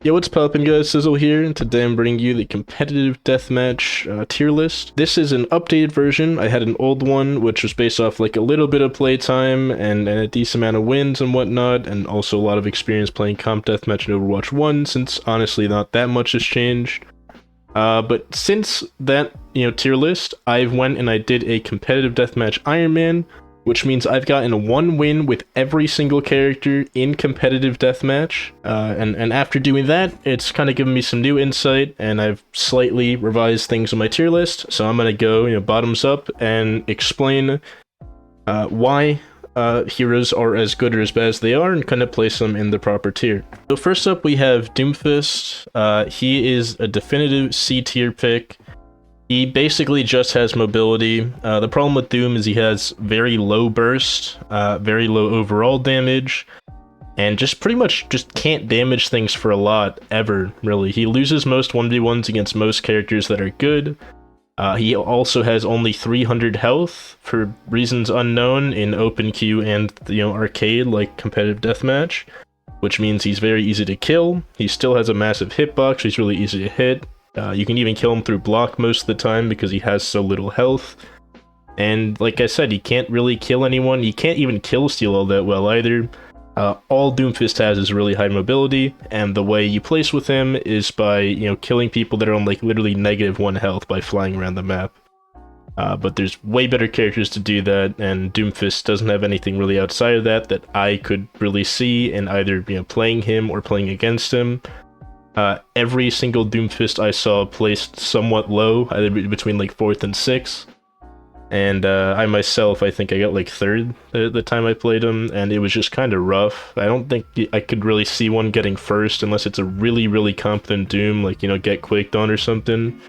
Yo, what's poppin' guys, Sizzle here, and today I'm bringing you the competitive deathmatch tier list. This is an updated version. I had an old one, which was based off like a little bit of playtime and a decent amount of wins and whatnot, and also a lot of experience playing comp deathmatch in Overwatch 1, since honestly not that much has changed. But since that, tier list, I went and I did a competitive deathmatch Iron Man, which means I've gotten one win with every single character in competitive deathmatch. And after doing that, it's kind of given me some new insight, and I've slightly revised things on my tier list. So I'm gonna go, bottoms up and explain why heroes are as good or as bad as they are, and kind of place them in the proper tier. So first up, we have Doomfist. He is a definitive C tier pick. He basically just has mobility. The problem with Doom is he has very low burst, very low overall damage, and just pretty much just can't damage things for a lot, ever, really. He loses most 1v1s against most characters that are good. He also has only 300 health, for reasons unknown, in open queue and, arcade, like competitive deathmatch, which means he's very easy to kill. He still has a massive hitbox, he's really easy to hit. You can even kill him through block most of the time because he has so little health. And like I said, he can't really kill anyone. He can't even kill steal all that well either. All Doomfist has is really high mobility, and the way you place with him is by, killing people that are on like literally -1 health by flying around the map. But there's way better characters to do that, and Doomfist doesn't have anything really outside of that I could really see in either, playing him or playing against him. Every single Doomfist I saw placed somewhat low, either between like 4th and 6th. And I myself, I think I got like 3rd the time I played him, and it was just kind of rough. I don't think I could really see one getting 1st unless it's a really, really competent Doom, like, get quaked on or something.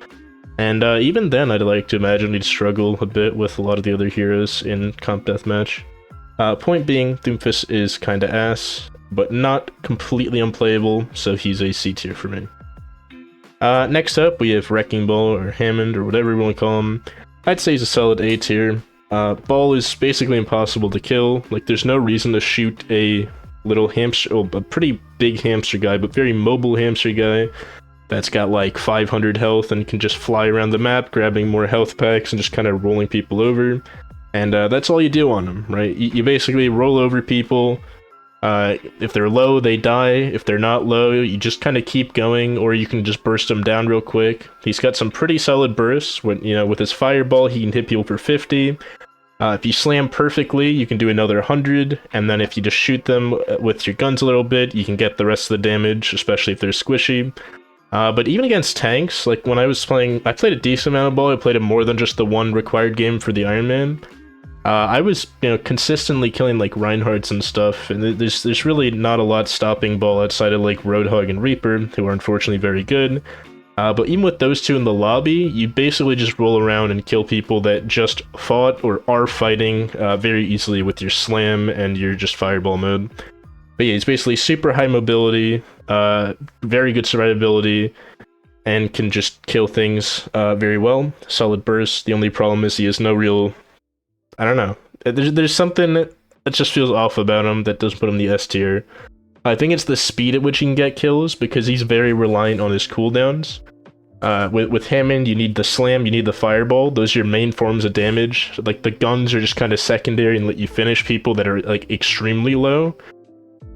And even then, I'd like to imagine he'd struggle a bit with a lot of the other heroes in comp deathmatch. Point being, Doomfist is kinda ass, but not completely unplayable, so he's a C tier for me. Next up, we have Wrecking Ball, or Hammond, or whatever you want to call him. I'd say he's a solid A tier. Ball is basically impossible to kill. Like, there's no reason to shoot a little hamster, a pretty big hamster guy, but very mobile hamster guy that's got like 500 health and can just fly around the map, grabbing more health packs and just kind of rolling people over. And that's all you do on him, right? You basically roll over people. If they're low, they die. If they're not low, you just kind of keep going, or you can just burst them down real quick. He's got some pretty solid bursts. With his fireball, he can hit people for 50. If you slam perfectly, you can do another 100, and then if you just shoot them with your guns a little bit, you can get the rest of the damage, especially if they're squishy. But even against tanks, like when I was playing, I played a decent amount of Ball. I played it more than just the one required game for the Iron Man. I was, consistently killing like Reinhardts and stuff, and there's really not a lot stopping Ball outside of like Roadhog and Reaper, who are unfortunately very good. But even with those two in the lobby, you basically just roll around and kill people that just fought or are fighting very easily with your slam and your just fireball mode. But yeah, he's basically super high mobility, very good survivability, and can just kill things very well. Solid burst. The only problem is he has no real... I don't know. There's something that just feels off about him that doesn't put him in the S tier. I think it's the speed at which he can get kills, because he's very reliant on his cooldowns. With Hammond, you need the slam, you need the fireball. Those are your main forms of damage. Like, the guns are just kind of secondary and let you finish people that are, like, extremely low.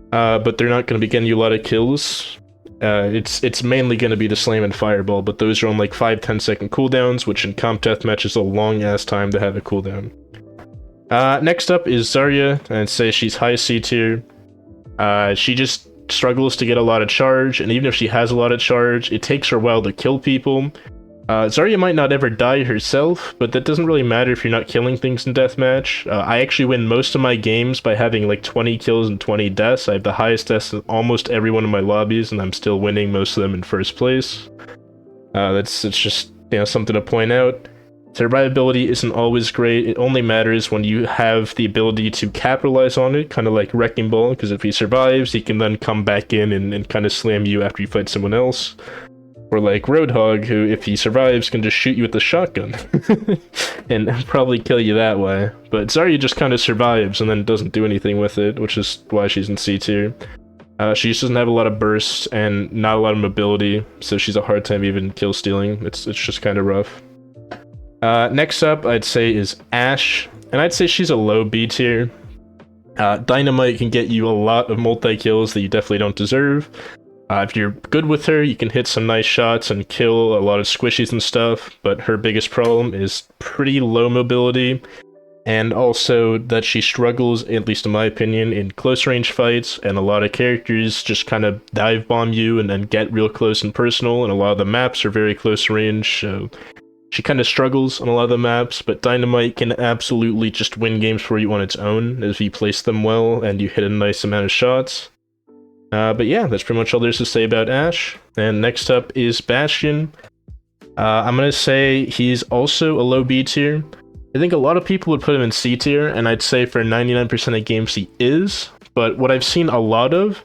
But they're not going to be getting you a lot of kills. It's mainly going to be the slam and fireball, but those are on, like, 5-10 second cooldowns, which in comp deathmatch is a long-ass time to have a cooldown. Next up is Zarya, and I'd say she's high C tier. She just struggles to get a lot of charge, and even if she has a lot of charge, it takes her a while to kill people. Zarya might not ever die herself, but that doesn't really matter if you're not killing things in deathmatch. I actually win most of my games by having like 20 kills and 20 deaths. I have the highest deaths in almost every one of my lobbies, and I'm still winning most of them in first place. It's just, something to point out. Survivability isn't always great. It only matters when you have the ability to capitalize on it, kind of like Wrecking Ball, because if he survives, he can then come back in and kind of slam you after you fight someone else. Or like Roadhog, who, if he survives, can just shoot you with the shotgun. And probably kill you that way. But Zarya just kind of survives and then doesn't do anything with it, which is why she's in C tier. She just doesn't have a lot of burst and not a lot of mobility, so she's a hard time even kill stealing. It's just kind of rough. Next up, I'd say is Ashe, and I'd say she's a low B tier. Dynamite can get you a lot of multi-kills that you definitely don't deserve. If you're good with her, you can hit some nice shots and kill a lot of squishies and stuff, but her biggest problem is pretty low mobility, and also that she struggles, at least in my opinion, in close range fights, and a lot of characters just kind of dive bomb you and then get real close and personal, and a lot of the maps are very close range, so she kind of struggles on a lot of the maps, but Dynamite can absolutely just win games for you on its own if you place them well and you hit a nice amount of shots. But yeah, that's pretty much all there's to say about Ashe. And next up is Bastion. I'm gonna say he's also a low B tier. I think a lot of people would put him in C tier, and I'd say for 99% of games he is. But what I've seen a lot of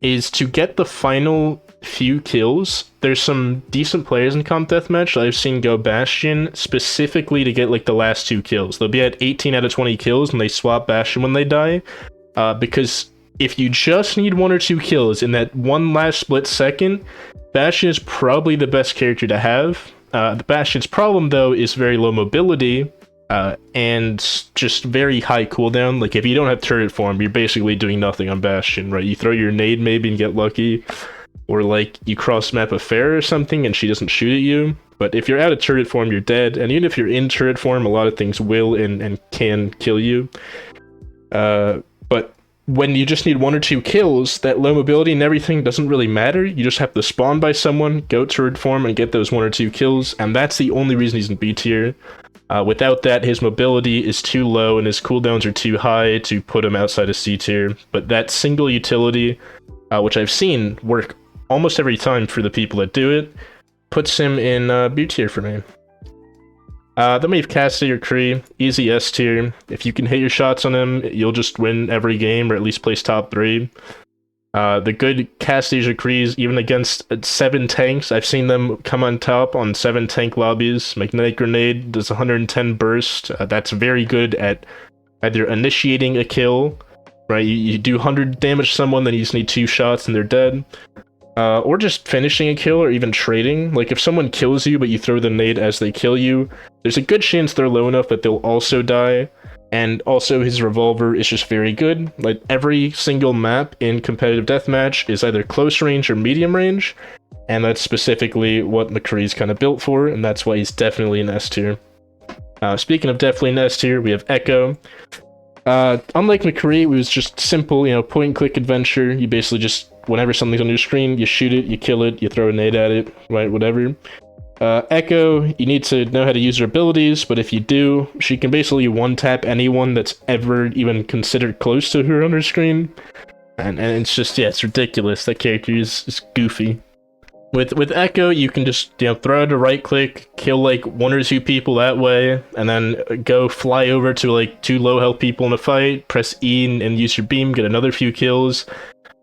is to get the final few kills. There's some decent players in Comp Deathmatch that I've seen go Bastion specifically to get like the last 2 kills. They'll be at 18 out of 20 kills and they swap Bastion when they die, because if you just need 1 or 2 kills in that one last split second, Bastion is probably the best character to have. The Bastion's problem though is very low mobility, and just very high cooldown. Like if you don't have turret form, you're basically doing nothing on Bastion, right? You throw your nade maybe and get lucky, or like you cross map a Pharah or something and she doesn't shoot at you. But if you're out of turret form, you're dead, and even if you're in turret form, a lot of things will and can kill you. But when you just need 1 or 2 kills, that low mobility and everything doesn't really matter. You just have to spawn by someone, go turret form, and get those 1 or 2 kills, and that's the only reason he's in B tier. Without that, his mobility is too low and his cooldowns are too high to put him outside of C tier. But that single utility, which I've seen work almost every time for the people that do it, puts him in B tier for me. Then we have Cassidy or McCree, easy S tier. If you can hit your shots on him, you'll just win every game or at least place top 3. The good Cassidy's or McCrees, even against 7 tanks, I've seen them come on top on 7 tank lobbies. Magnetic Grenade does 110 burst. That's very good at either initiating a kill, right? You do 100 damage to someone, then you just need 2 shots and they're dead. Or just finishing a kill, or even trading. Like if someone kills you but you throw the nade as they kill you, there's a good chance they're low enough that they'll also die. And also his revolver is just very good. Like every single map in competitive deathmatch is either close range or medium range, and that's specifically what McCree's kind of built for, and that's why he's definitely an S tier. Speaking of definitely an S tier, we have Echo. Unlike McCree, it was just simple, point and click adventure. You basically just, whenever something's on your screen, you shoot it, you kill it, you throw a nade at it, right, whatever. Echo, you need to know how to use her abilities, but if you do, she can basically one-tap anyone that's ever even considered close to her on her screen. And it's just, yeah, it's ridiculous. That character is goofy. With Echo, you can just, throw out a right-click, kill, like, 1 or 2 people that way, and then go fly over to, like, 2 low-health people in a fight, press E and use your beam, get another few kills.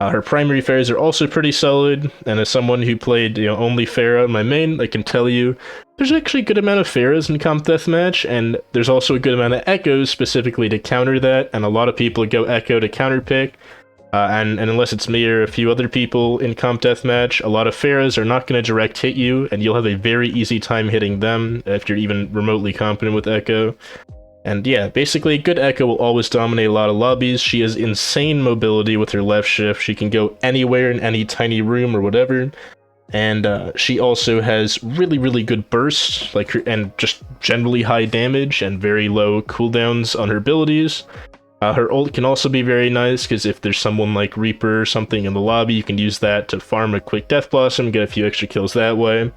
Her primary Pharahs are also pretty solid, and as someone who played, only Pharah in my main, I can tell you, there's actually a good amount of Pharahs in Comp Deathmatch, and there's also a good amount of Echoes specifically to counter that, and a lot of people go Echo to counterpick. And unless it's me or a few other people in Comp Deathmatch, a lot of Pharahs are not going to direct hit you, and you'll have a very easy time hitting them if you're even remotely competent with Echo. And yeah, basically, good Echo will always dominate a lot of lobbies. She has insane mobility with her left shift. She can go anywhere in any tiny room or whatever. And she also has really, really good bursts, and just generally high damage and very low cooldowns on her abilities. Her ult can also be very nice, because if there's someone like Reaper or something in the lobby, you can use that to farm a quick Death Blossom, get a few extra kills that way.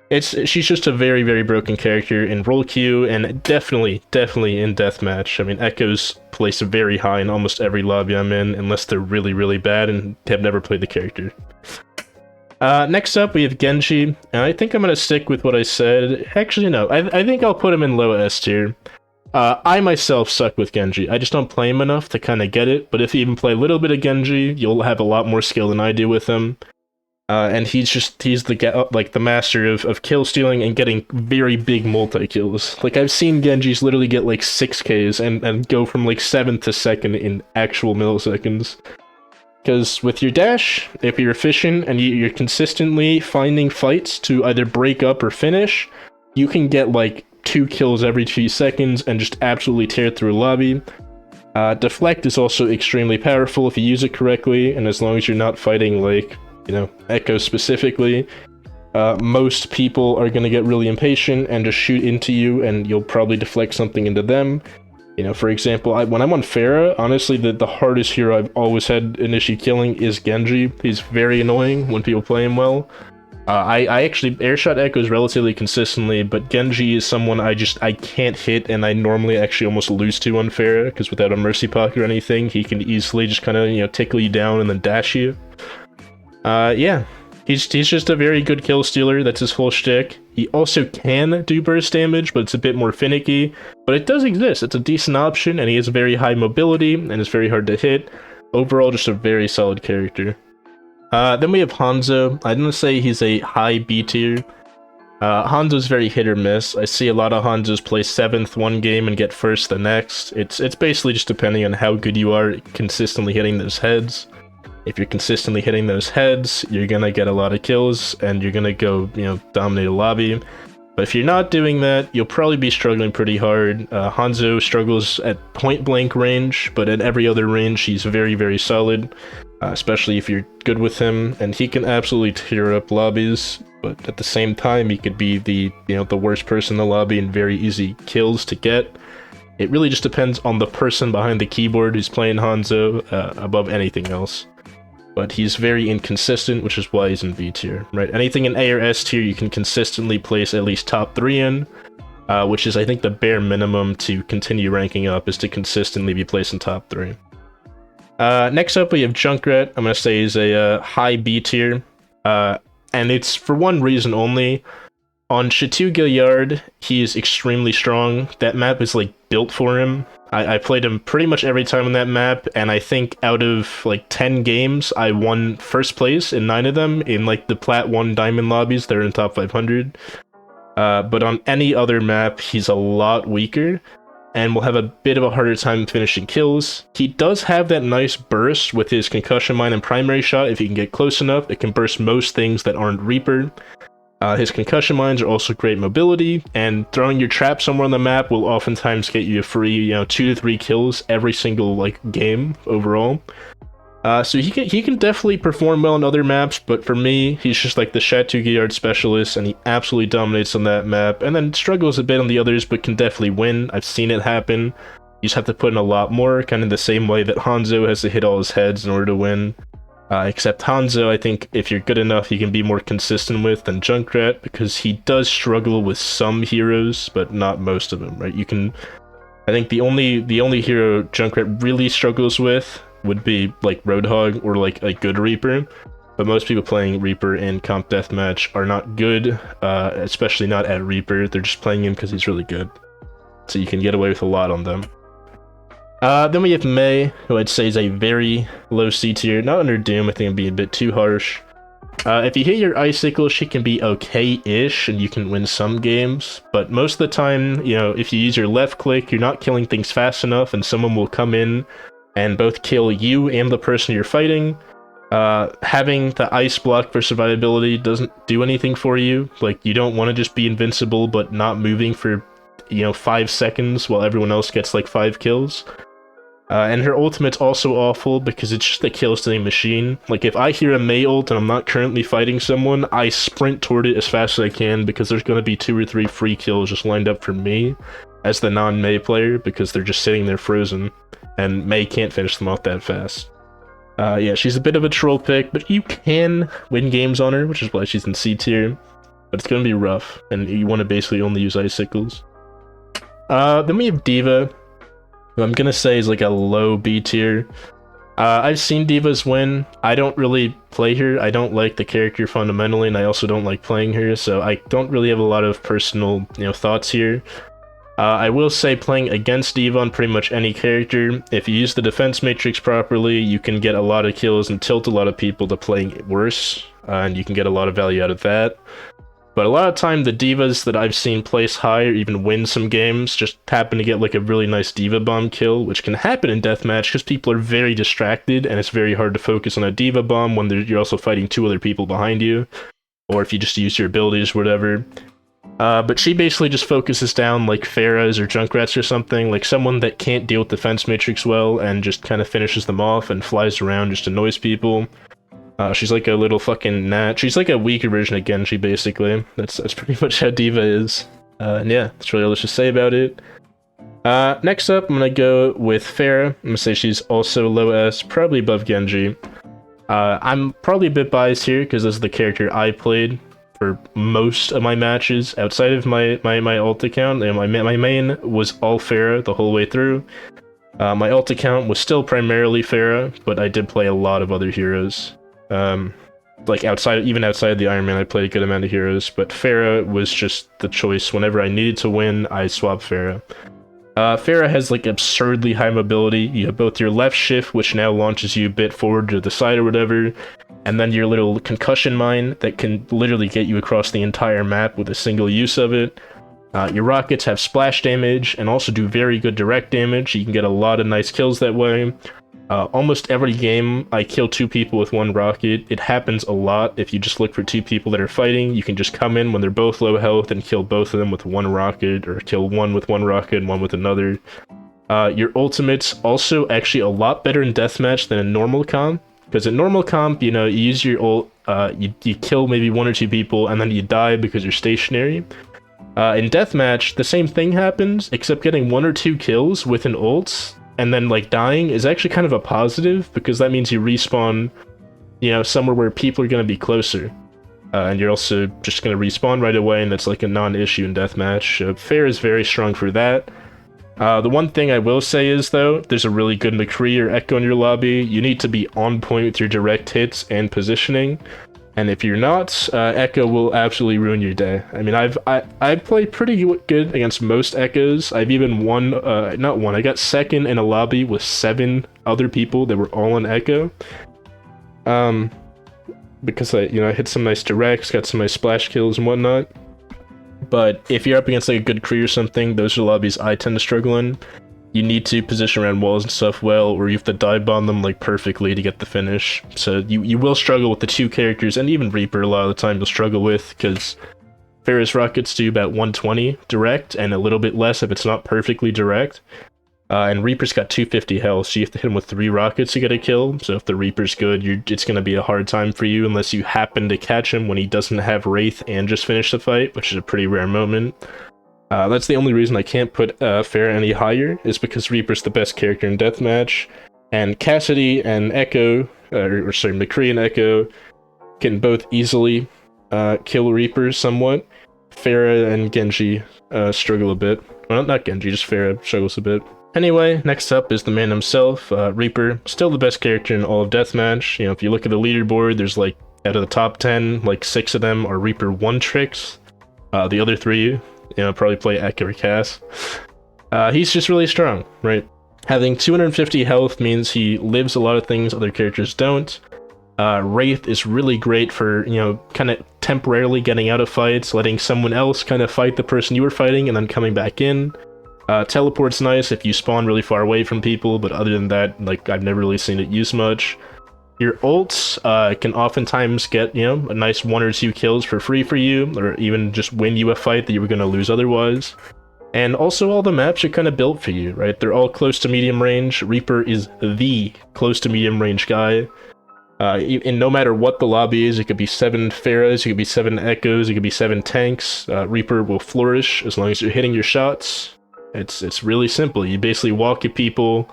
She's just a very, very broken character in role queue, and definitely in deathmatch. I mean, Echo's place very high in almost every lobby I'm in, unless they're really, really bad and have never played the character. Next up, we have Genji, and I think I'm going to stick with what I said. Actually, no, I think I'll put him in low S tier. I myself suck with Genji. I just don't play him enough to kind of get it, but if you even play a little bit of Genji, you'll have a lot more skill than I do with him. And he's the master of kill stealing and getting very big multi-kills. Like, I've seen Genjis literally get like 6Ks and go from like 7th to 2nd in actual milliseconds. Because with your dash, if you're efficient and you're consistently finding fights to either break up or finish, you can get like 2 kills every 2 seconds and just absolutely tear through a lobby. Deflect is also extremely powerful if you use it correctly, and as long as you're not fighting like, you know, Echo specifically, most people are going to get really impatient and just shoot into you, and you'll probably deflect something into them. You know, for example, when I'm on Pharah, honestly, the hardest hero I've always had an issue killing is Genji. He's very annoying when people play him well. I actually airshot echoes relatively consistently, but Genji is someone I can't hit, and I normally actually almost lose to on Pharah, because without a mercy pocket or anything, he can easily just kind of, you know, tickle you down and then dash you. Yeah, he's just a very good kill stealer. That's his whole shtick. He also can do burst damage, but it's a bit more finicky. But it does exist. It's a decent option, and he has very high mobility, and it's very hard to hit. Overall, just a very solid character. Then we have Hanzo. I didn't say he's a high B tier. Hanzo's very hit or miss. I see a lot of Hanzos play 7th one game and get 1st the next. It's basically just depending on how good you are consistently hitting those heads. If you're consistently hitting those heads, you're gonna get a lot of kills, and you're gonna go, you know, dominate a lobby. But if you're not doing that, you'll probably be struggling pretty hard. Hanzo struggles at point-blank range, but at every other range, he's very, very solid. Especially if you're good with him, and he can absolutely tear up lobbies, but at the same time, he could be the worst person in the lobby and very easy kills to get. It really just depends on the person behind the keyboard who's playing Hanzo above anything else. But he's very inconsistent, which is why he's in B tier, right? Anything in A or S tier you can consistently place at least top 3 in, which is, I think, the bare minimum to continue ranking up, is to consistently be placed in top 3. Next up, we have Junkrat. I'm going to say he's a high B tier, and it's for one reason only. On Chateau Gilliard, he is extremely strong. That map is, like, built for him. I played him pretty much every time on that map, and I think out of, like, 10 games, I won 1st place in 9 of them in, like, the Plat 1 Diamond lobbies. They're in top 500. But on any other map, he's a lot weaker, and will have a bit of a harder time finishing kills. He does have that nice burst with his concussion mine and primary shot. If he can get close enough, it can burst most things that aren't Reaper. His concussion mines are also great mobility, and throwing your trap somewhere on the map will oftentimes get you a free, 2 to 3 kills every single, like, game overall. So he can definitely perform well on other maps, but for me, he's just like the Chateau Gilliard specialist, and he absolutely dominates on that map, and then struggles a bit on the others, but can definitely win. I've seen it happen. You just have to put in a lot more, kind of the same way that Hanzo has to hit all his heads in order to win. Except Hanzo, I think if you're good enough, you can be more consistent with than Junkrat, because he does struggle with some heroes, but not most of them, right? I think the only hero Junkrat really struggles with would be like Roadhog or like a good Reaper, but most people playing Reaper in Comp Deathmatch are not good, especially not at Reaper. They're just playing him because he's really good, so you can get away with a lot on them. Then we have Mei, who I'd say is a very low C tier, not under Doom. I think I'm being a bit too harsh. If you hit your icicle, she can be okay-ish, and you can win some games, but most of the time, if you use your left click, you're not killing things fast enough, and someone will come in and both kill you and the person you're fighting. Having the ice block for survivability doesn't do anything for you. Like, you don't want to just be invincible, but not moving for, 5 seconds while everyone else gets, like, 5 kills. And her ultimate's also awful because it's just a kill-stealing machine. Like, if I hear a Mei ult and I'm not currently fighting someone, I sprint toward it as fast as I can because there's going to be 2 or 3 free kills just lined up for me as the non-Mei player because they're just sitting there frozen, and Mei can't finish them off that fast. Yeah, she's a bit of a troll pick, but you can win games on her, which is why she's in C tier. But it's going to be rough, and you want to basically only use icicles. Then we have D.Va, who I'm going to say is like a low B tier. I've seen divas win. I don't really play her. I don't like the character fundamentally, and I also don't like playing her, so I don't really have a lot of personal, thoughts here. I will say playing against D.Va on pretty much any character, if you use the defense matrix properly, you can get a lot of kills and tilt a lot of people to playing worse, and you can get a lot of value out of that. But a lot of time, the divas that I've seen place high or even win some games just happen to get like a really nice diva bomb kill, which can happen in deathmatch because people are very distracted and it's very hard to focus on a diva bomb when you're also fighting 2 other people behind you, or if you just use your abilities or whatever. But she basically just focuses down like Pharahs or Junkrats or something, like someone that can't deal with defense matrix well, and just kind of finishes them off and flies around, just annoys people. She's like a little fucking gnat. She's like a weaker version of Genji, basically. That's pretty much how D.Va is. And yeah, that's really all there's to say about it. Next up, I'm gonna go with Pharah. I'm gonna say she's also low S, probably above Genji. I'm probably a bit biased here, because this is the character I played for most of my matches outside of my ult account. And my main was all Pharah the whole way through. My ult account was still primarily Pharah, but I did play a lot of other heroes. Like even outside the Iron Man, I played a good amount of heroes, but Pharah was just the choice. Whenever I needed to win, I swapped Pharah. Pharah has like absurdly high mobility. You have both your left shift, which now launches you a bit forward to the side or whatever, and then your little concussion mine that can literally get you across the entire map with a single use of it. Your rockets have splash damage and also do very good direct damage. You can get a lot of nice kills that way. Almost every game, I kill 2 people with 1 rocket. It happens a lot. If you just look for 2 people that are fighting, you can just come in when they're both low health and kill both of them with 1 rocket, or kill one with 1 rocket and one with another. Your ultimate's also actually a lot better in deathmatch than in normal comp, because in normal comp, you know, you use your ult, you kill maybe 1 or 2 people, and then you die because you're stationary. In deathmatch, the same thing happens, except getting 1 or 2 kills with an ult and then like dying is actually kind of a positive, because that means you respawn, you know, somewhere where people are going to be closer. And you're also just going to respawn right away, and that's like a non-issue in deathmatch. Pharah is very strong for that. The one thing I will say is, though, there's a really good McCree or Echo in your lobby. You need to be on point with your direct hits and positioning. And if you're not, Echo will absolutely ruin your day. I mean, I played pretty good against most Echoes. I've even won, I got second in a lobby with 7 other people that were all on Echo. Because I hit some nice directs, got some nice splash kills and whatnot. But if you're up against like a good Kree or something, those are lobbies I tend to struggle in. You need to position around walls and stuff well, or you have to dive bomb them like perfectly to get the finish. So you will struggle with the 2 characters, and even Reaper a lot of the time you'll struggle with, because Pharah's rockets do about 120 direct, and a little bit less if it's not perfectly direct. And Reaper's got 250 health, so you have to hit him with 3 rockets to get a kill. So if the Reaper's good, it's going to be a hard time for you unless you happen to catch him when he doesn't have Wraith and just finish the fight, which is a pretty rare moment. That's the only reason I can't put Pharah any higher, is because Reaper's the best character in Deathmatch, and Cassidy and Echo, McCree and Echo, can both easily kill Reaper somewhat. Pharah and Genji struggle a bit. Well, not Genji, just Pharah struggles a bit. Anyway, next up is the man himself, Reaper, still the best character in all of Deathmatch. You know, if you look at the leaderboard, there's like, out of the top 10, like 6 of them are Reaper 1 tricks. The other 3, probably play Echo or Cass. He's just really strong, right? Having 250 health means he lives a lot of things other characters don't. Wraith is really great for, kind of temporarily getting out of fights, letting someone else kind of fight the person you were fighting and then coming back in. Teleport's nice if you spawn really far away from people, but other than that, like, I've never really seen it used much. Your ults can oftentimes get, a nice 1 or 2 kills for free for you, or even just win you a fight that you were going to lose otherwise. And also all the maps are kind of built for you, right? They're all close to medium range. Reaper is the close to medium range guy. And no matter what the lobby is, it could be 7 Pharahs, it could be 7 Echoes, it could be 7 tanks. Reaper will flourish as long as you're hitting your shots. It's really simple. You basically walk at people.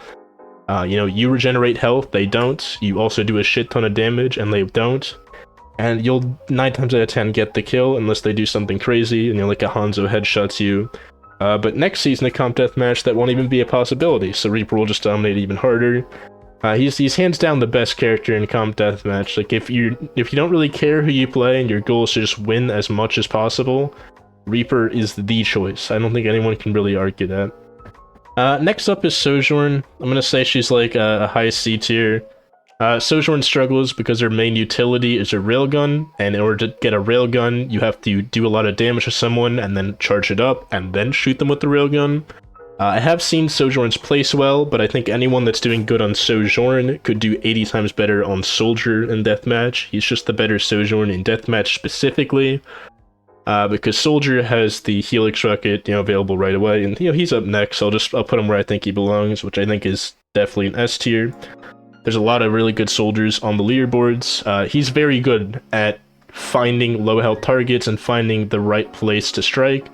You regenerate health, they don't. You also do a shit ton of damage, and they don't. And you'll 9 times out of 10 get the kill, unless they do something crazy, and like a Hanzo headshots you. But next season of Comp Deathmatch, that won't even be a possibility, so Reaper will just dominate even harder. He's hands down the best character in Comp Deathmatch. Like, if you don't really care who you play, and your goal is to just win as much as possible, Reaper is the choice. I don't think anyone can really argue that. Next up is Soujorn. I'm gonna say she's like a high C tier. Sojourn struggles because her main utility is a railgun, and in order to get a railgun, you have to do a lot of damage to someone and then charge it up and then shoot them with the railgun. I have seen Sojourn's place well, but I think anyone that's doing good on Sojourn could do 80 times better on Soldier in Deathmatch. He's just the better Sojourn in Deathmatch specifically, because Soldier has the Helix rocket, available right away, and he's up next. So I'll put him where I think he belongs, which I think is definitely an S tier. There's a lot of really good soldiers on the leaderboards. He's very good at finding low health targets and finding the right place to strike.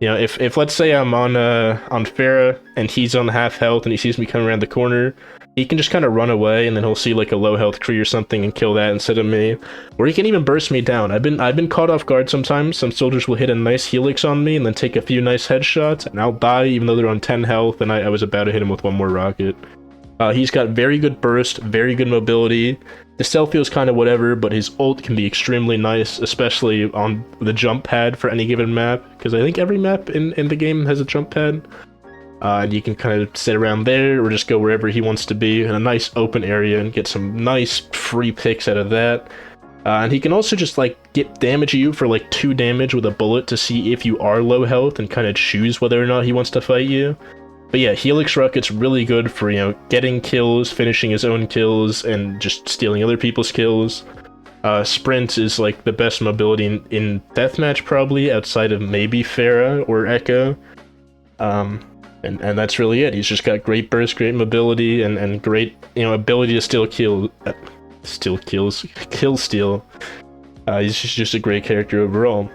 If let's say I'm on Pharah and he's on half health and he sees me coming around the corner, he can just kind of run away and then he'll see like a low health Kree or something and kill that instead of me. Or he can even burst me down. I've been caught off guard sometimes. Some soldiers will hit a nice helix on me and then take a few nice headshots, and I'll die even though they're on 10 health and I was about to hit him with one more rocket. He's got very good burst, very good mobility. The stealth feels kind of whatever, but his ult can be extremely nice, especially on the jump pad for any given map, because I think every map in the game has a jump pad. And you can kind of sit around there or just go wherever he wants to be in a nice open area and get some nice free picks out of that. And he can also just get damage you for 2 damage with a bullet to see if you are low health and kind of choose whether or not he wants to fight you. But yeah, Helix Rocket's really good for, getting kills, finishing his own kills, and just stealing other people's kills. Sprint is the best mobility in Deathmatch probably, outside of maybe Pharah or Echo. And that's really it. He's just got great burst, great mobility, and great, ability to steal kills. He's just a great character overall.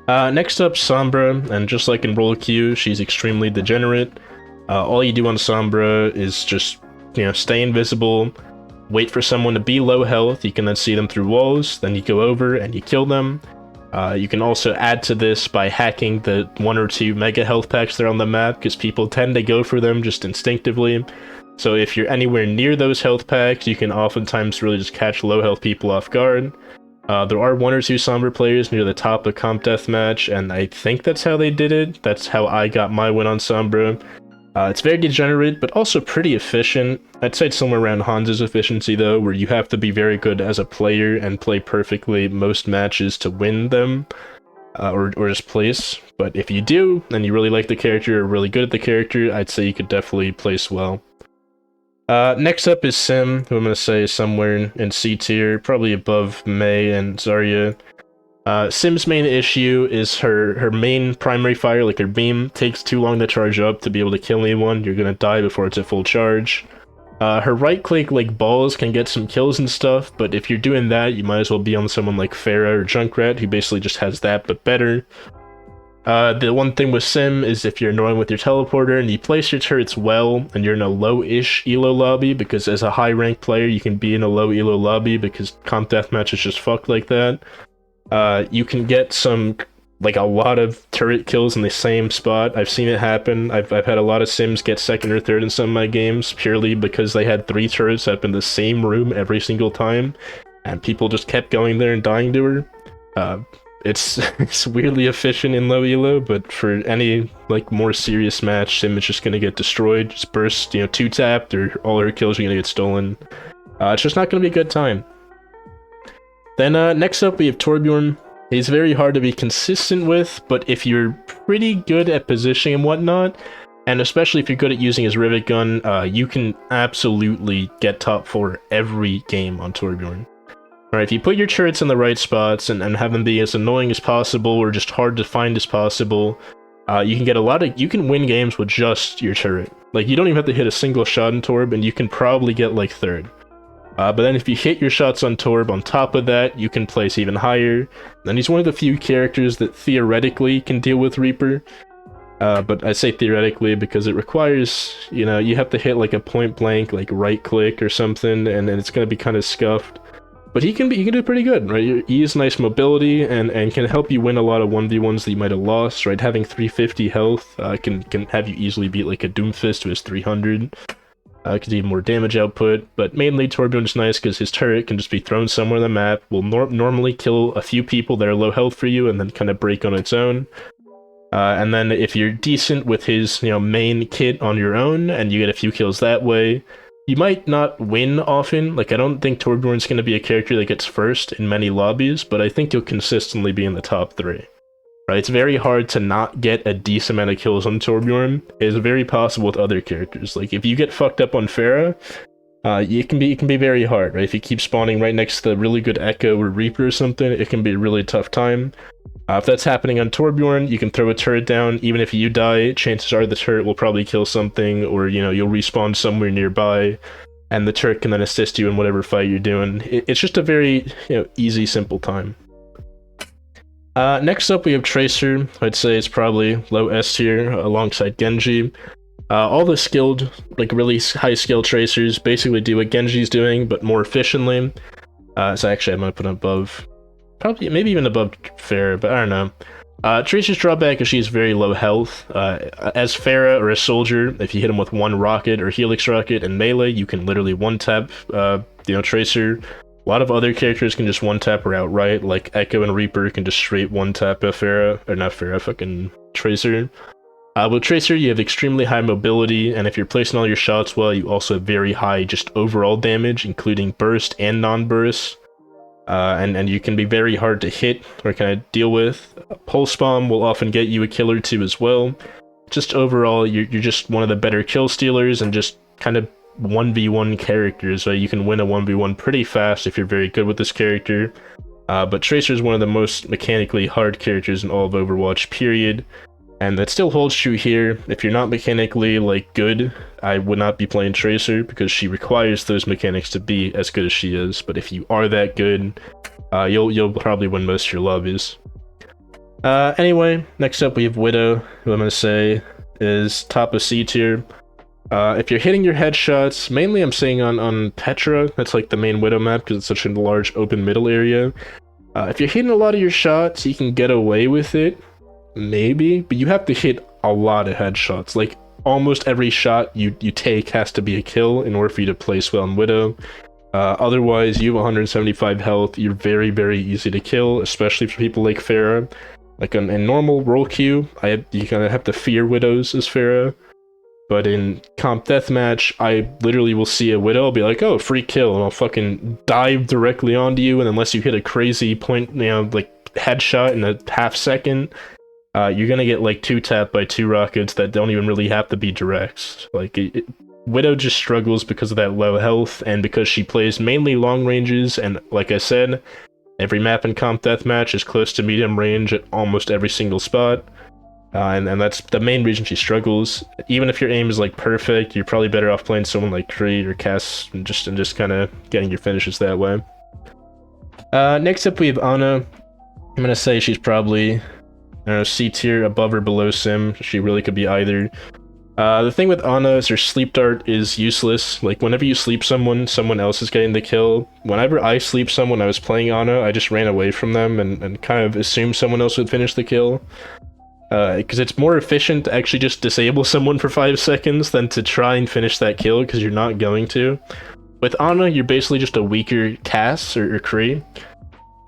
Next up, Sombra, and just like in Roll Q, she's extremely degenerate. All you do on Sombra is just, stay invisible, wait for someone to be low health, you can then see them through walls, then you go over and you kill them. You can also add to this by hacking the 1 or 2 mega health packs that are on the map, because people tend to go for them just instinctively. So if you're anywhere near those health packs, you can oftentimes really just catch low health people off guard. There are 1 or 2 Sombra players near the top of Comp Deathmatch, and I think that's how they did it. That's how I got my win on Sombra. It's very degenerate, but also pretty efficient. I'd say it's somewhere around Hanzo's efficiency, though, where you have to be very good as a player and play perfectly most matches to win them, or just place. But if you do, and you really like the character, or really good at the character, I'd say you could definitely place well. Next up is Sim, who I'm going to say is somewhere in C tier, probably above Mei and Zarya. Sim's main issue is her main primary fire, her beam, takes too long to charge up to be able to kill anyone. You're gonna die before it's at full charge. Her right click, balls, can get some kills and stuff, but if you're doing that, you might as well be on someone like Pharah or Junkrat, who basically just has that, but better. The one thing with Sim is if you're annoying with your teleporter and you place your turrets well, and you're in a low-ish elo lobby, because as a high-ranked player, you can be in a low elo lobby because Comp Deathmatch is just fucked like that. You can get some, a lot of turret kills in the same spot. I've seen it happen. I've had a lot of Sims get 2nd or 3rd in some of my games, purely because they had 3 turrets up in the same room every single time, and people just kept going there and dying to her. It's weirdly efficient in low elo, but for any, more serious match, Sim is just gonna get destroyed, just burst, 2-tapped, or all her kills are gonna get stolen. It's just not gonna be a good time. Then next up we have Torbjorn. He's very hard to be consistent with, but if you're pretty good at positioning and whatnot, and especially if you're good at using his rivet gun, you can absolutely get top 4 every game on Torbjorn. Alright, if you put your turrets in the right spots and have them be as annoying as possible or just hard to find as possible, you can get you can win games with just your turret. You don't even have to hit a single shot in Torb, and you can probably get 3rd. But then if you hit your shots on Torb on top of that, you can place even higher. Then he's one of the few characters that theoretically can deal with Reaper. But I say theoretically because it requires, you have to hit a point blank, right click or something, and then it's going to be kind of scuffed. But he can do pretty good, right? He has nice mobility and can help you win a lot of 1v1s that you might have lost, right? Having 350 health can have you easily beat a Doomfist who has 300. Could even more damage output, but mainly Torbjorn is nice because his turret can just be thrown somewhere on the map, will normally kill a few people that are low health for you, and then kind of break on its own. And then if you're decent with his main kit on your own, and you get a few kills that way, you might not win often. Like, I don't think Torbjorn's going to be a character that gets first in many lobbies, but I think you'll consistently be in the top 3. Right? It's very hard to not get a decent amount of kills on Torbjorn. It's very possible with other characters. Like, if you get fucked up on Pharah, it can be very hard, right? If you keep spawning right next to the really good Echo or Reaper or something, it can be a really tough time. If that's happening on Torbjorn, you can throw a turret down. Even if you die, chances are the turret will probably kill something, or, you know, you'll respawn somewhere nearby, and the turret can then assist you in whatever fight you're doing. It's just a very, you know, easy, simple time. Next up, we have Tracer. I'd say it's probably low S tier, alongside Genji. All the skilled, like really high skill Tracers basically do what Genji's doing, but more efficiently. So actually, I'm gonna put above, probably maybe even above Pharah, but I don't know. Tracer's drawback is she's very low health. As Pharah or a soldier, if you hit him with one rocket or Helix rocket and melee, you can literally one-tap, you know, Tracer. A lot of other characters can just one-tap her outright, like Echo and Reaper can just straight one-tap a Pharah, or not Pharah, fucking Tracer. With Tracer, you have extremely high mobility, and if you're placing all your shots well, you also have very high just overall damage, including burst and non-burst. And you can be very hard to hit or kind of deal with. Pulse Bomb will often get you a kill or two as well. Just overall, you're just one of the better kill stealers and just kind of 1v1 characters, right? You can win a 1v1 pretty fast if you're very good with this character. But Tracer is one of the most mechanically hard characters in all of Overwatch, period. And that still holds true here. If you're not mechanically, like, good, I would not be playing Tracer, because she requires those mechanics to be as good as she is. But if you are that good, you'll probably win most of your lobbies. Anyway, next up we have Widow, who I'm going to say is top of C tier. If you're hitting your headshots, mainly I'm saying on Petra, that's like the main Widow map, because it's such a large open middle area. If you're hitting a lot of your shots, you can get away with it. Maybe, but you have to hit a lot of headshots. Like, almost every shot you take has to be a kill in order for you to place well in Widow. Otherwise, you have 175 health, you're very, very easy to kill, especially for people like Pharah. Like, in normal role queue, you kind of have to fear Widows as Pharah. But in comp deathmatch, I literally will see a Widow, I'll be like, oh, free kill, and I'll fucking dive directly onto you, and unless you hit a crazy point, you know, like, headshot in a half second, you're gonna get like 2-tapped by 2 rockets that don't even really have to be directs. Like, Widow just struggles because of that low health, and because she plays mainly long ranges, and like I said, every map in comp deathmatch is close to medium range at almost every single spot. And that's the main reason she struggles. Even if your aim is like perfect, you're probably better off playing someone like Kree or Cass and just kind of getting your finishes that way. Next up we have Ana. I'm gonna say she's probably, I don't know, C tier, above or below Sim. She really could be either. The thing with Ana is her sleep dart is useless. Like, whenever you sleep someone else is getting the kill. Whenever I sleep someone I was playing Ana, I just ran away from them and kind of assumed someone else would finish the kill. Because it's more efficient to actually just disable someone for 5 seconds than to try and finish that kill, because you're not going to. With Ana, you're basically just a weaker Cass or Kree.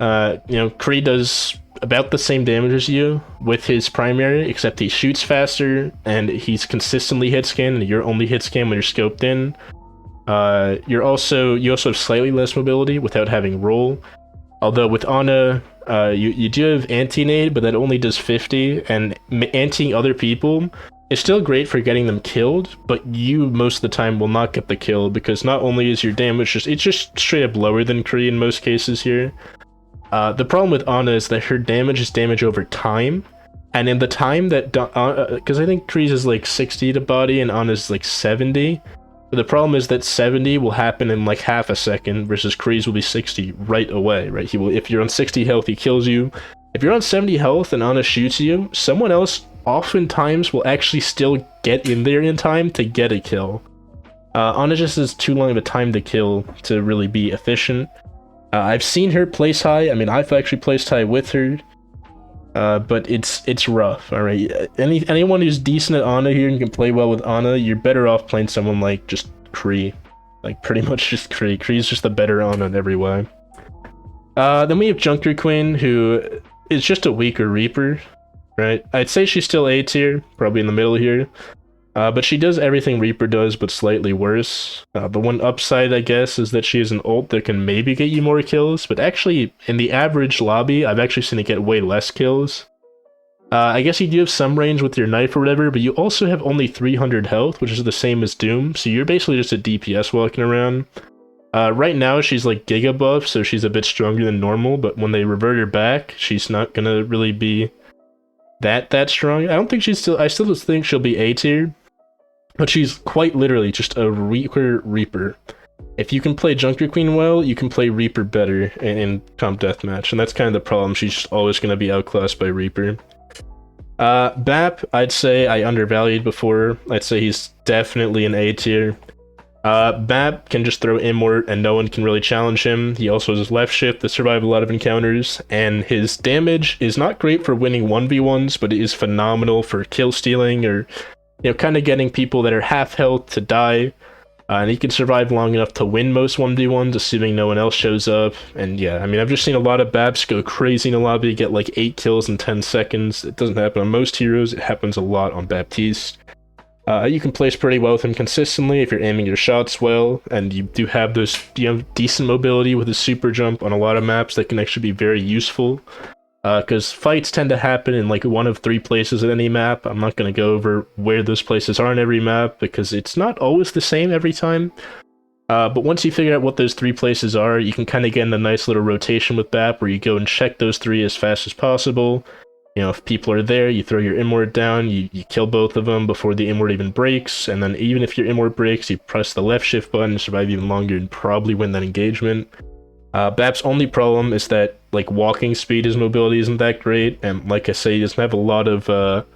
You know, Kree does about the same damage as you with his primary, except he shoots faster and he's consistently hit scan, and you're only hit scan when you're scoped in. You also have slightly less mobility without having roll. Although with Ana, you do have anti-nade, but that only does 50, and anti-ing other people is still great for getting them killed, but you most of the time will not get the kill, because not only is your damage it's just straight up lower than Kree in most cases here. The problem with Ana is that her damage is damage over time, and in the time that, because I think Kree's is like 60 to body and Ana's like 70, but the problem is that 70 will happen in like half a second, versus Kree's will be 60 right away, right? He will, if you're on 60 health, he kills you. If you're on 70 health and Ana shoots you, someone else oftentimes will actually still get in there in time to get a kill. Ana just has too long of a time to kill to really be efficient. I've seen her place high. I mean, I've actually placed high with her, but it's rough. All right, anyone who's decent at Ana here and can play well with Ana, you're better off playing someone like just Kree, like pretty much just Kree. Kree's just the better Ana in every way. Then we have Junkerqueen, who is just a weaker Reaper, right? I'd say she's still A tier, probably in the middle here. But she does everything Reaper does, but slightly worse. The one upside, I guess, is that she has an ult that can maybe get you more kills, but actually, in the average lobby, I've actually seen it get way less kills. I guess you do have some range with your knife or whatever, but you also have only 300 health, which is the same as Doom, so you're basically just a DPS walking around. Right now, she's like Giga buff, so she's a bit stronger than normal, but when they revert her back, she's not gonna really be that strong. I don't think I still think she'll be A tier. But she's quite literally just a weaker Reaper. If you can play Junkerqueen well, you can play Reaper better in comp deathmatch, and that's kind of the problem. She's just always going to be outclassed by Reaper. Bap, I'd say I undervalued before. I'd say he's definitely an A tier. Bap can just throw Immort and no one can really challenge him. He also has his left shift that survive a lot of encounters, and his damage is not great for winning 1v1s, but it is phenomenal for kill stealing or kind of getting people that are half health to die, and he can survive long enough to win most 1v1s, assuming no one else shows up. And yeah, I mean, I've just seen a lot of Baps go crazy in a lobby, get like 8 kills in 10 seconds. It doesn't happen on most heroes, it happens a lot on Baptiste. You can place pretty well with him consistently if you're aiming your shots well, and you do have those decent mobility with his super jump on a lot of maps that can actually be very useful. Because fights tend to happen in like one of 3 places at any map. I'm not going to go over where those places are on every map because it's not always the same every time. But once you figure out what those 3 places are, you can kind of get in a nice little rotation with BAP where you go and check those 3 as fast as possible. If people are there, you throw your Immort down, you kill both of them before the Immort even breaks, and then even if your Immort breaks, you press the left shift button, survive even longer, and probably win that engagement. Bap's only problem is that like walking speed, his mobility isn't that great, and like I say, he doesn't have a lot of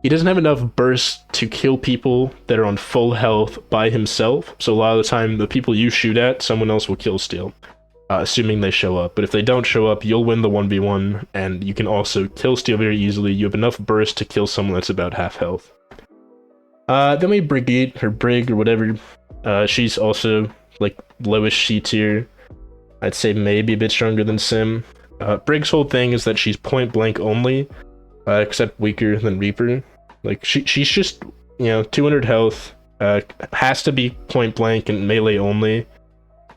he doesn't have enough bursts to kill people that are on full health by himself. So a lot of the time, the people you shoot at, someone else will kill steal, assuming they show up. But if they don't show up, you'll win the 1v1, and you can also kill steal very easily. You have enough burst to kill someone that's about half health. Then we have Brigette, or Brig, or whatever. She's also like lowest C tier. I'd say maybe a bit stronger than Sim. Brig's whole thing is that she's point blank only, except weaker than Reaper. Like she's just 200 health, has to be point blank and melee only.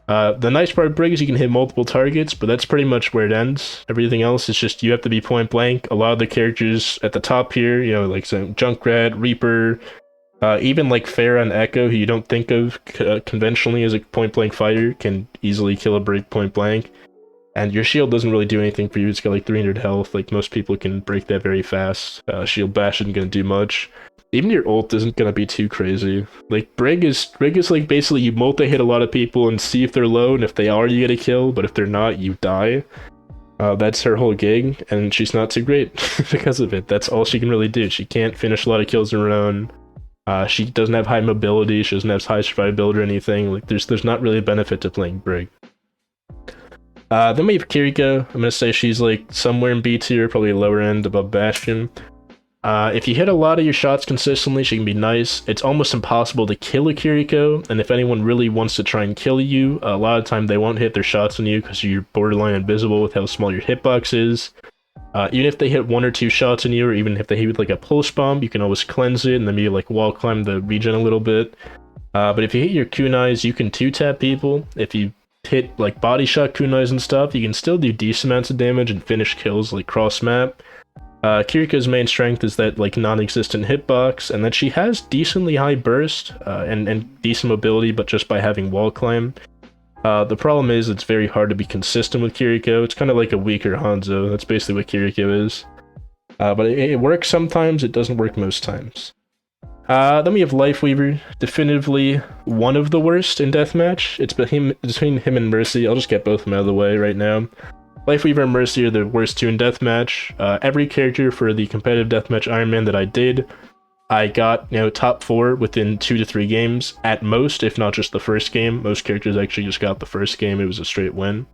The nice part of Brig is you can hit multiple targets, but that's pretty much where it ends. Everything else is just you have to be point blank. A lot of the characters at the top here, like Junkrat, Reaper, even like Pharah and Echo, who you don't think of conventionally as a point-blank fighter, can easily kill a Brig point-blank. And your shield doesn't really do anything for you. It's got like 300 health. Like most people can break that very fast. Shield bash isn't going to do much. Even your ult isn't going to be too crazy. Like Brig is like basically you multi-hit a lot of people and see if they're low, and if they are, you get a kill, but if they're not, you die. That's her whole gig, and she's not too great because of it. That's all she can really do. She can't finish a lot of kills on her own. She doesn't have high mobility, she doesn't have high survivability or anything. Like there's not really a benefit to playing Brig. Then we have Kiriko. I'm gonna say she's like somewhere in B tier, probably lower end above Bastion. If you hit a lot of your shots consistently, she can be nice. It's almost impossible to kill a Kiriko, and if anyone really wants to try and kill you, a lot of the time they won't hit their shots on you because you're borderline invisible with how small your hitbox is. Even if they hit 1 or 2 shots on you, or even if they hit with like a pulse bomb, you can always cleanse it and then maybe like wall climb the regen a little bit. But if you hit your kunais, you can 2-tap people. If you hit like body shot kunais and stuff, you can still do decent amounts of damage and finish kills like cross map. Kiriko's main strength is that like non-existent hitbox, and that she has decently high burst and decent mobility, but just by having wall climb. The problem is it's very hard to be consistent with Kiriko. It's kind of like a weaker Hanzo. That's basically what Kiriko is. But it works sometimes, it doesn't work most times. Then we have Lifeweaver, definitively one of the worst in Deathmatch. It's between him and Mercy. I'll just get both of them out of the way right now. Lifeweaver and Mercy are the worst 2 in Deathmatch. Every character for the competitive Deathmatch Iron Man that I did, I got, top 4 within 2 to 3 games at most, if not just the first game. Most characters actually just got the first game. It was a straight win.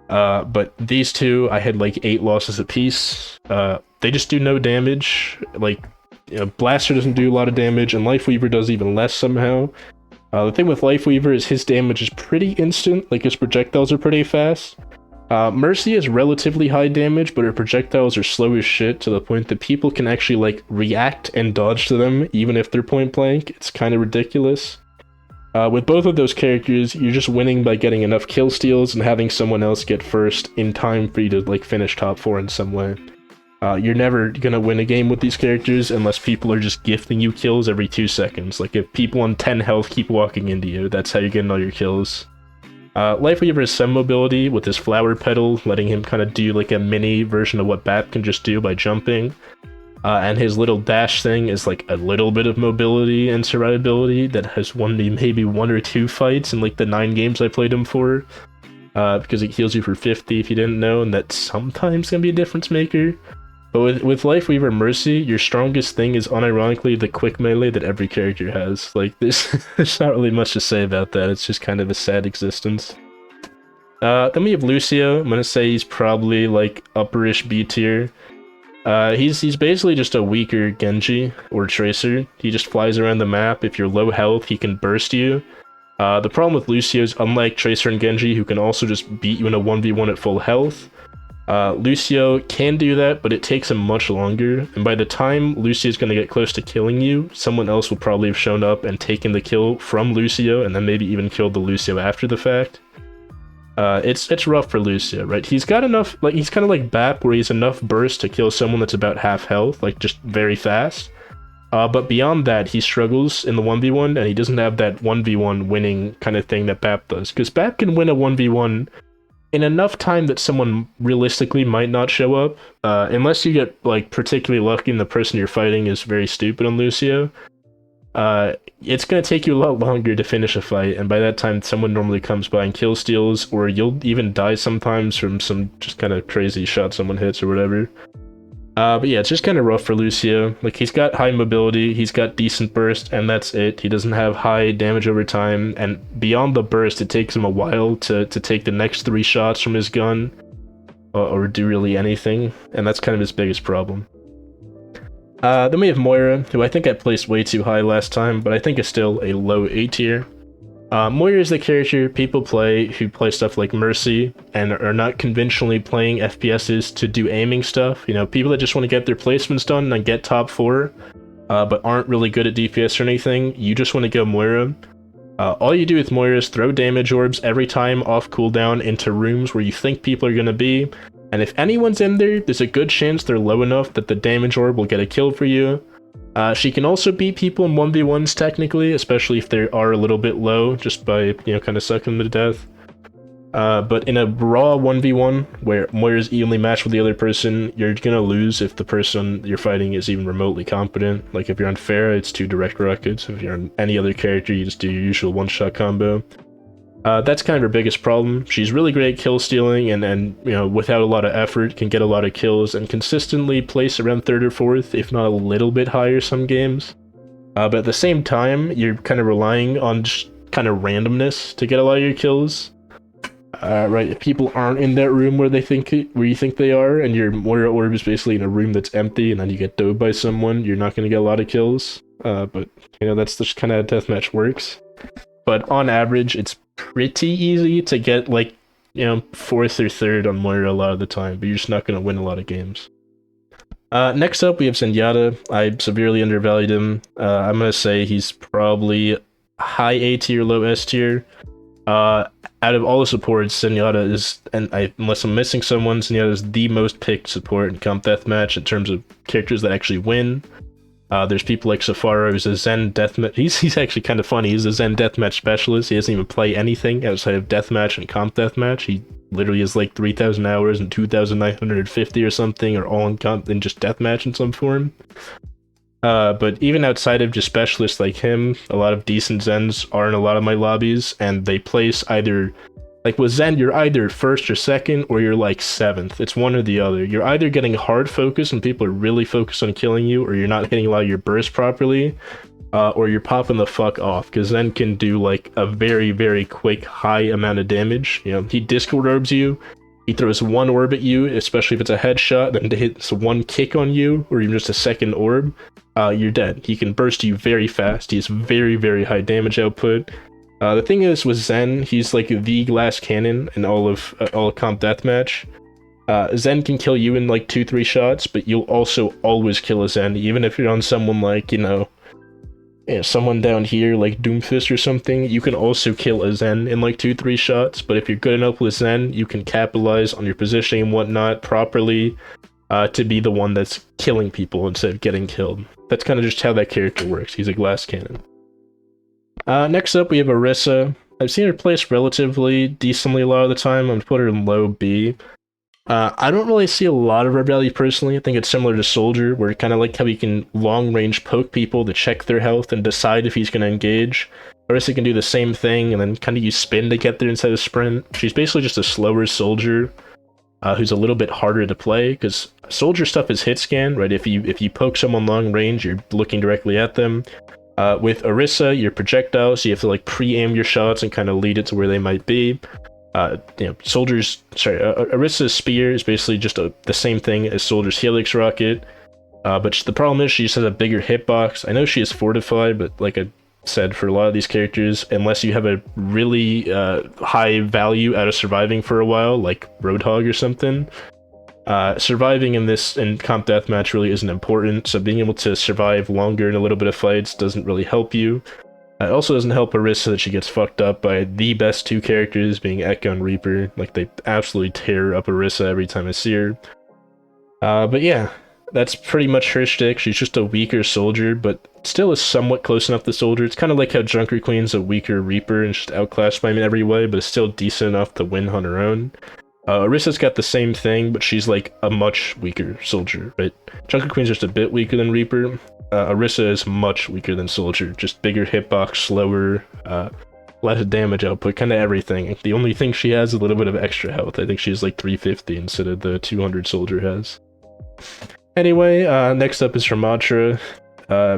But these 2, I had like 8 losses apiece. They just do no damage. Like, Blaster doesn't do a lot of damage, and Lifeweaver does even less somehow. The thing with Lifeweaver is his damage is pretty instant. Like, his projectiles are pretty fast. Mercy is relatively high damage, but her projectiles are slow as shit to the point that people can actually like react and dodge to them even if they're point blank. It's kind of ridiculous. With both of those characters, you're just winning by getting enough kill steals and having someone else get first in time for you to like finish top 4 in some way. You're never gonna win a game with these characters unless people are just gifting you kills every 2 seconds. Like if people on 10 health keep walking into you, that's how you're getting all your kills. Lifeweaver has some mobility with his flower petal, letting him kind of do like a mini version of what Bap can just do by jumping. And his little dash thing is like a little bit of mobility and survivability that has won me maybe 1 or 2 fights in like the 9 games I played him for. Because it heals you for 50 if you didn't know, and that's sometimes gonna be a difference maker. But with Lifeweaver Mercy, your strongest thing is unironically the quick melee that every character has. Like, there's not really much to say about that, it's just kind of a sad existence. Then we have Lucio. I'm gonna say he's probably like upperish B tier. He's basically just a weaker Genji or Tracer. He just flies around the map. If you're low health, he can burst you. The problem with Lucio is, unlike Tracer and Genji, who can also just beat you in a 1v1 at full health, Lucio can do that, but it takes him much longer, and by the time Lucio's going to get close to killing you, someone else will probably have shown up and taken the kill from Lucio, and then maybe even killed the Lucio after the fact. It's rough for Lucio, right? He's got enough, like, he's kind of like Bap, where he's enough burst to kill someone that's about half health, like, just very fast. But beyond that, he struggles in the 1v1, and he doesn't have that 1v1 winning kind of thing that Bap does. Because Bap can win a 1v1 in enough time that someone realistically might not show up, unless you get like particularly lucky and the person you're fighting is very stupid on Lucio. It's gonna take you a lot longer to finish a fight, and by that time someone normally comes by and kill steals, or you'll even die sometimes from some just kind of crazy shot someone hits or whatever. But yeah, it's just kind of rough for Lucio. Like, he's got high mobility, he's got decent burst, and that's it. He doesn't have high damage over time, and beyond the burst, it takes him a while to take the next 3 shots from his gun, or do really anything, and that's kind of his biggest problem. Then we have Moira, who I think I placed way too high last time, but I think is still a low A tier. Moira is the character people play who play stuff like Mercy and are not conventionally playing FPSs to do aiming stuff. You know, people that just want to get their placements done and get top 4, but aren't really good at DPS or anything. You just want to go Moira. All you do with Moira is throw damage orbs every time off cooldown into rooms where you think people are going to be, and if anyone's in there, there's a good chance they're low enough that the damage orb will get a kill for you. She can also beat people in 1v1s technically, especially if they are a little bit low, just by, you know, kind of sucking them to death. But in a raw 1v1, where Moira's evenly matched with the other person, you're gonna lose if the person you're fighting is even remotely competent. Like, if you're on Pharah, it's 2 direct rockets. If you're on any other character, you just do your usual one-shot combo. That's kind of her biggest problem. She's really great at kill stealing, and you know, without a lot of effort, can get a lot of kills and consistently place around 3rd or 4th, if not a little bit higher some games. But at the same time, you're kind of relying on just kind of randomness to get a lot of your kills. Right, if people aren't in that room where you think they are, and your Moira orb is basically in a room that's empty, and then you get dove by someone, you're not going to get a lot of kills. But you know, that's just kind of how deathmatch works. But on average, it's pretty easy to get, like, you know, 4th or 3rd on Moira a lot of the time, but you're just not going to win a lot of games. Next up, we have Zenyatta. I severely undervalued him. I'm going to say he's probably high A tier, low S tier. Out of all the supports, Zenyatta is, unless I'm missing someone, Zenyatta is the most picked support in Comp Deathmatch in terms of characters that actually win. There's people like Pharah, who's a Zen Deathmatch. He's actually kind of funny. He's a Zen Deathmatch specialist. He doesn't even play anything outside of Deathmatch and Comp Deathmatch. He literally has like 3,000 hours and 2,950 or something, or all in just Deathmatch in some form. But even outside of just specialists like him, a lot of decent Zens are in a lot of my lobbies, and they place either, like with Zen, you're either 1st or 2nd, or you're like 7th. It's one or the other. You're either getting hard focus and people are really focused on killing you, or you're not hitting a lot of your bursts properly, or you're popping the fuck off, because Zen can do like a very, very quick, high amount of damage. You know, he Discord orbs you, he throws 1 orb at you, especially if it's a headshot, then hits 1 kick on you, or even just a 2nd orb, you're dead. He can burst you very fast. He has very, very high damage output. The thing is with Zen, he's like the glass cannon in all of comp deathmatch. Zen can kill you in like 2-3 shots, but you'll also always kill a Zen, even if you're on someone like, someone down here like Doomfist or something. You can also kill a Zen in like 2-3 shots, but if you're good enough with Zen, you can capitalize on your positioning and whatnot properly to be the one that's killing people instead of getting killed. That's kind of just how that character works. He's a glass cannon. Next up, we have Orisa. I've seen her placed relatively decently a lot of the time. I'm going to put her in low B. I don't really see a lot of her value personally. I think it's similar to Soldier, where kind of like how you can long-range poke people to check their health and decide if he's going to engage. Orisa can do the same thing and then kind of use spin to get there instead of sprint. She's basically just a slower Soldier who's a little bit harder to play, because Soldier stuff is hit scan, right? If you poke someone long range, you're looking directly at them. With Orisa, your projectile, so you have to like pre-aim your shots and kind of lead it to where they might be. Orisa's spear is basically just the same thing as Soldier's Helix rocket, but the problem is she just has a bigger hitbox. I know she is fortified, but like I said, for a lot of these characters, unless you have a really high value out of surviving for a while, like Roadhog or something, surviving in comp deathmatch really isn't important, so being able to survive longer in a little bit of fights doesn't really help you. It also doesn't help Orisa that she gets fucked up by the best two characters, being Echo and Reaper. Like, they absolutely tear up Orisa every time I see her. But yeah, that's pretty much her shtick. She's just a weaker Soldier, but still is somewhat close enough to Soldier. It's kind of like how Junkerqueen's a weaker Reaper and just outclassed by him in every way, but is still decent enough to win on her own. Orisa's got the same thing, but she's like a much weaker Soldier, right? Junkerqueen's just a bit weaker than Reaper. Orisa is much weaker than Soldier, just bigger hitbox, slower, less damage output, kind of everything. The only thing she has is a little bit of extra health. I think she's like 350 instead of the 200 Soldier has. Anyway, next up is Ramattra.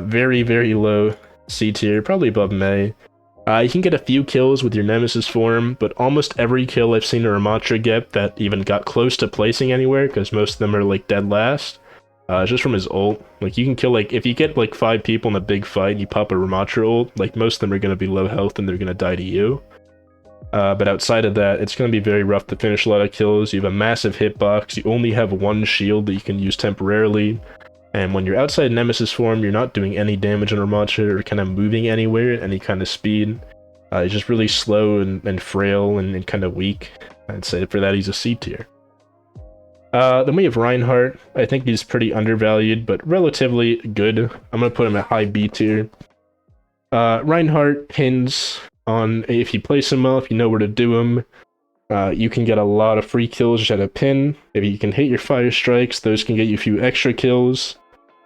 Very, very low C tier, probably above May. You can get a few kills with your Nemesis form, but almost every kill I've seen a Ramattra get that even got close to placing anywhere, because most of them are like dead last, just from his ult. Like, you can kill, like, if you get like 5 people in a big fight and you pop a Ramattra ult, like, most of them are going to be low health and they're going to die to you. But outside of that, it's going to be very rough to finish a lot of kills. You have a massive hitbox, you only have one shield that you can use temporarily, and when you're outside Nemesis form, you're not doing any damage on Ramattra or kind of moving anywhere at any kind of speed. He's just really slow and frail and kind of weak. I'd say for that he's a C tier. Then we have Reinhardt. I think he's pretty undervalued, but relatively good. I'm going to put him at high B tier. Reinhardt pins on, if you place him well, if you know where to do him, you can get a lot of free kills just at a pin. If you can hit your fire strikes, those can get you a few extra kills.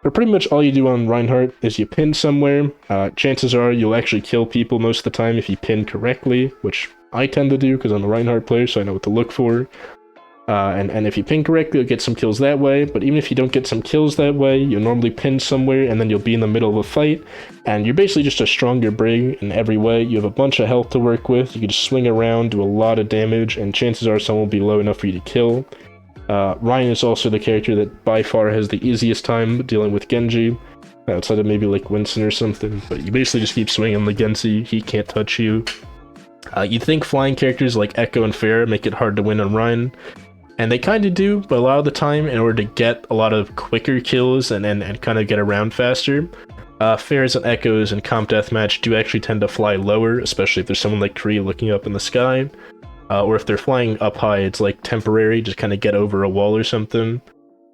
But pretty much all you do on Reinhardt is you pin somewhere. Chances are you'll actually kill people most of the time if you pin correctly, which I tend to do because I'm a Reinhardt player, so I know what to look for. And if you pin correctly, you'll get some kills that way, but even if you don't get some kills that way, you'll normally pin somewhere, and then you'll be in the middle of a fight, and you're basically just a stronger Brig in every way. You have a bunch of health to work with, you can just swing around, do a lot of damage, and chances are someone will be low enough for you to kill. Ryan is also the character that by far has the easiest time dealing with Genji, outside of maybe like Winston or something, but you basically just keep swinging the Genji, he can't touch you. You'd think flying characters like Echo and Pharah make it hard to win on Ryan, and they kind of do, but a lot of the time, in order to get a lot of quicker kills and kind of get around faster, Pharahs and Echoes in comp deathmatch do actually tend to fly lower, especially if there's someone like McCree looking up in the sky. Or if they're flying up high, it's like temporary, just kind of get over a wall or something.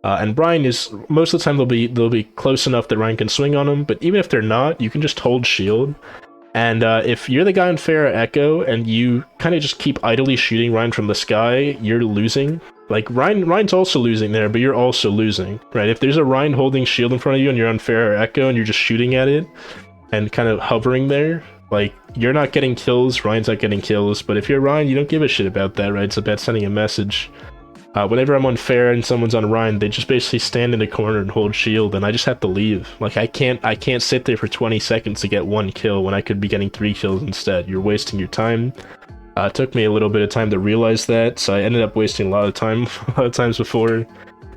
And Ryan is, most of the time they'll be close enough that Ryan can swing on them, but even if they're not, you can just hold shield. And if you're the guy on Pharah Echo and you kind of just keep idly shooting Ryan from the sky, you're losing. Like, Ryan's also losing there, but you're also losing, right? If there's a Ryan holding shield in front of you and you're on Pharah Echo and you're just shooting at it and kind of hovering there, like, you're not getting kills, Ryan's not getting kills, but if you're Ryan, you don't give a shit about that, right? It's about sending a message. Whenever I'm on Pharah and someone's on Ryan, they just basically stand in a corner and hold shield, and I just have to leave. Like, I can't sit there for 20 seconds to get 1 kill when I could be getting 3 kills instead. You're wasting your time. It took me a little bit of time to realize that, so I ended up wasting a lot of time a lot of times before.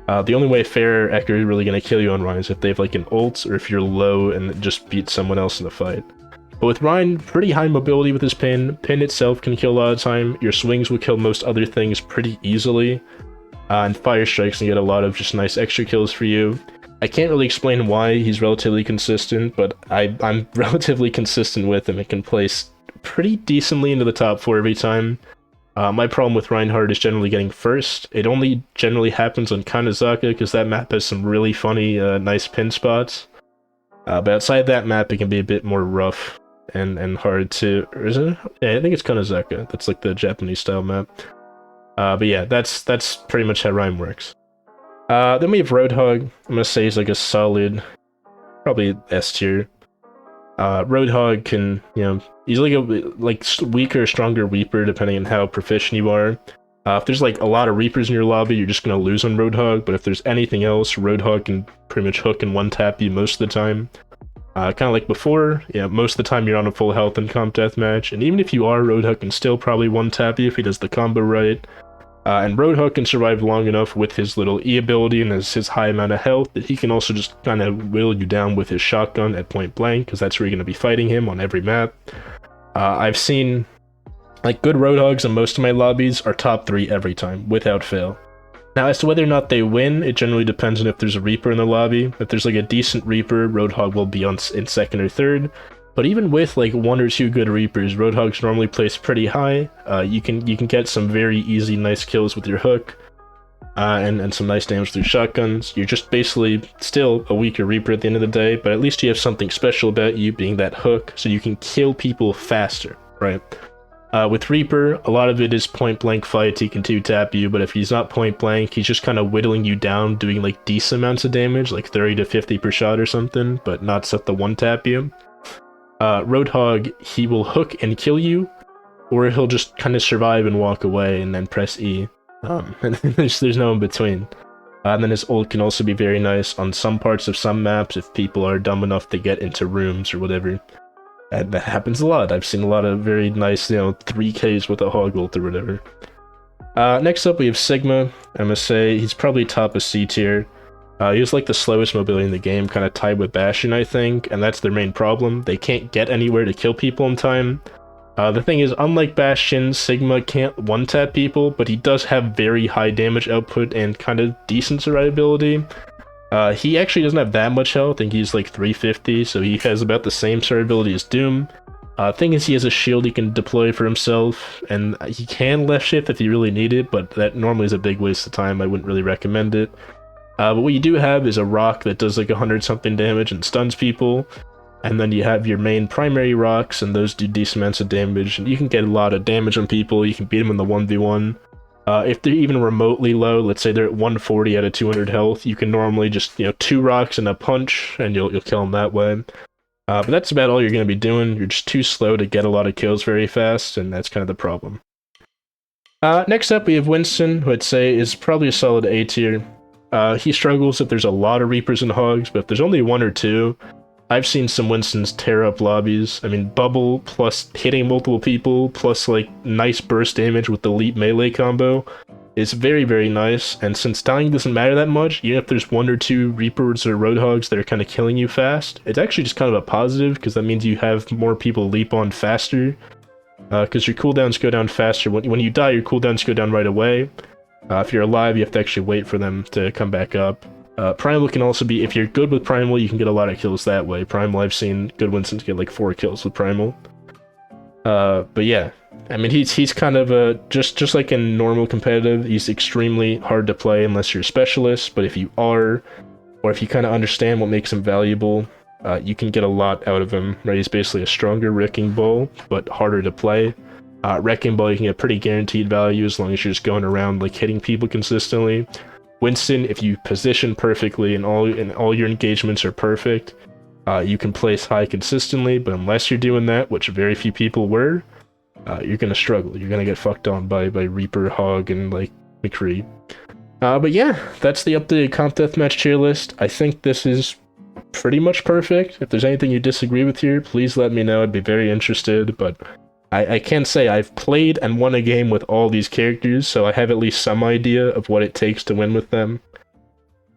The only way Pharah Echo is really going to kill you on Ryan is if they have like an ult, or if you're low and just beat someone else in the fight. But with Rein, pretty high mobility with his pin. Pin itself can kill a lot of time. Your swings will kill most other things pretty easily. And fire strikes can get a lot of just nice extra kills for you. I can't really explain why he's relatively consistent, but I'm relatively consistent with him. It can place pretty decently into the top 4 every time. My problem with Reinhardt is generally getting first. It only generally happens on Kanezaka because that map has some really funny, nice pin spots. But outside that map, it can be a bit more rough and hard to... Or is it? Yeah, I think it's Kanezaka. That's like the Japanese style map. But yeah, that's pretty much how Rein works. Then we have Roadhog. I'm gonna say he's like a solid, probably S tier. Roadhog can, he's like a weaker, stronger Reaper depending on how proficient you are. If there's like a lot of Reapers in your lobby, you're just gonna lose on Roadhog. But if there's anything else, Roadhog can pretty much hook and one-tap you most of the time. Kind of like before, most of the time you're on a full health in comp deathmatch, and even if you are, Roadhog can still probably one-tap you if he does the combo right. And Roadhog can survive long enough with his little E ability and his high amount of health that he can also just kind of whittle you down with his shotgun at point blank, because that's where you're going to be fighting him on every map. I've seen, like, good Roadhogs in most of my lobbies are top 3 every time, without fail. Now, as to whether or not they win, it generally depends on if there's a Reaper in the lobby. If there's like a decent Reaper, Roadhog will be in 2nd or 3rd. But even with like 1 or 2 good Reapers, Roadhog's normally placed pretty high. You can get some very easy, nice kills with your hook, and some nice damage through shotguns. You're just basically still a weaker Reaper at the end of the day, but at least you have something special about you, being that hook, so you can kill people faster, right? With Reaper, a lot of it is point-blank fights. He can 2-tap you, but if he's not point-blank, he's just kind of whittling you down, doing like decent amounts of damage, like 30 to 50 per shot or something, but not set the 1-tap you. Roadhog, he will hook and kill you, or he'll just kind of survive and walk away and then press E. And there's no in between. And then his ult can also be very nice on some parts of some maps if people are dumb enough to get into rooms or whatever. And that happens a lot. I've seen a lot of very nice, 3Ks with a hog ult or whatever. Next up we have Sigma. I'm gonna say he's probably top of C tier. He has like the slowest mobility in the game, kind of tied with Bastion, I think, and that's their main problem. They can't get anywhere to kill people in time. The thing is, unlike Bastion, Sigma can't one-tap people, but he does have very high damage output and kind of decent survivability. He actually doesn't have that much health. I think he's like 350, so he has about the same survivability as Doom. Thing is, he has a shield he can deploy for himself, and he can left shift if you really need it, but that normally is a big waste of time. I wouldn't really recommend it. But what you do have is a rock that does like 100-something damage and stuns people, and then you have your main primary rocks, and those do decent amounts of damage, and you can get a lot of damage on people. You can beat them in the 1v1. If they're even remotely low, let's say they're at 140 out of 200 health, you can normally just, 2 rocks and a punch, and you'll kill them that way. But that's about all you're going to be doing. You're just too slow to get a lot of kills very fast, and that's kind of the problem. Next up, we have Winston, who I'd say is probably a solid A tier. He struggles if there's a lot of Reapers and Hogs, but if there's only 1 or 2, I've seen some Winstons tear up lobbies. I mean, bubble plus hitting multiple people plus like nice burst damage with the elite melee combo is very, very nice. And since dying doesn't matter that much, even if there's 1 or 2 Reapers or Roadhogs that are kind of killing you fast, it's actually just kind of a positive because that means you have more people leap on faster. Because your cooldowns go down faster. When you die, your cooldowns go down right away. If you're alive, you have to actually wait for them to come back up. Primal can also be, if you're good with Primal, you can get a lot of kills that way. Primal, I've seen good Winstons get like 4 kills with Primal. But yeah, I mean, he's kind of just like in normal competitive, he's extremely hard to play unless you're a specialist, but if you are, or if you kind of understand what makes him valuable, you can get a lot out of him, right? He's basically a stronger Wrecking Ball, but harder to play. Wrecking Ball, you can get pretty guaranteed value as long as you're just going around like hitting people consistently. Winston, if you position perfectly and all your engagements are perfect, you can place high consistently, but unless you're doing that, which very few people were, you're gonna struggle. You're gonna get fucked on by Reaper, Hog, and like McCree. But yeah, that's the updated comp deathmatch tier list. I think this is pretty much perfect. If there's anything you disagree with here, please let me know. I'd be very interested, but I can say I've played and won a game with all these characters, so I have at least some idea of what it takes to win with them.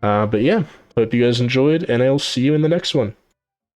But yeah, hope you guys enjoyed, and I'll see you in the next one.